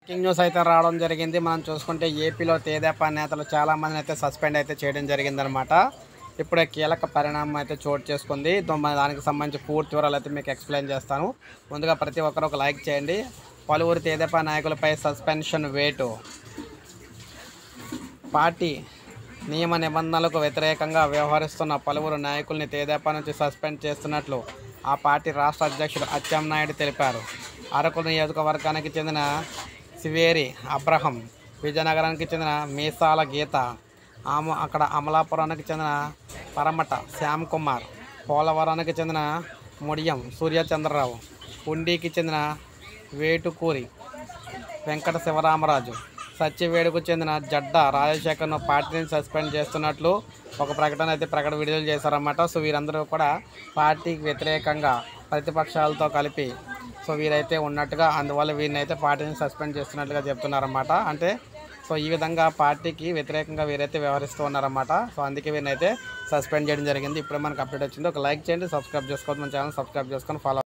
Breaking news అయితే రావడం జరిగింది. మనం చూసుకుంటే ఏపీలో తెదేపా నేతలు చాలామందిని అయితే సస్పెండ్ అయితే చేయడం జరిగిందనమాట. ఇప్పుడే కీలక పరిణామం అయితే చోటు చేసుకుంది. దానికి సంబంధించి పూర్తి వివరాలు అయితే మీకు ఎక్స్ప్లెయిన్ చేస్తాను. ముందుగా ప్రతి ఒక్కరు ఒక లైక్ చేయండి. పలువురు తెదేపా నాయకులపై సస్పెన్షన్ వేటు. పార్టీ నియమ నిబంధనలకు వ్యతిరేకంగా వ్యవహరిస్తున్న పలువురు నాయకుల్ని తెదేపా నుంచి సస్పెండ్ చేస్తున్నట్లు ఆ పార్టీ రాష్ట్ర అధ్యక్షుడు అచ్చెన్నాయుడు తెలిపారు. అరకు నియోజకవర్గానికి చెందిన సివేరి అబ్రహం, విజయనగరానికి చెందిన మీసాల గీత, అక్కడ అమలాపురానికి చెందిన పరమట శ్యామ్ కుమార్, పోలవరానికి చెందిన ముడియం సూర్యచంద్రరావు, ఉండికి చెందిన వేటుకూరి వెంకట శివరామరాజు, సత్యవేడుకు చెందిన జడ్డా రాజశేఖర్ను పార్టీని సస్పెండ్ చేస్తున్నట్లు ఒక ప్రకటన విడుదల చేశారన్నమాట. సో వీరందరూ కూడా పార్టీకి వ్యతిరేకంగా ప్రతిపక్షాలతో కలిపి వీరైతే ఉన్నట్టుగా, అందువల్ల వీరిని అయితే పార్టీని సస్పెండ్ చేస్తున్నట్లుగా చెప్తున్నారన్నమాట. అంటే ఈ విధంగా పార్టీకి వ్యతిరేకంగా వీరైతే వ్యవహరిస్తూ ఉన్నారన్నమాట. అందుకే వీరిని అయితే సస్పెండ్ చేయడం జరిగింది. ఇప్పుడు మనకు అప్డేట్ వచ్చింది. ఒక లైక్ చేయండి, సబ్స్క్రైబ్ చేసుకోవద్దు, మన ఛానల్ సబ్స్క్రైబ్ చేసుకొని ఫాలో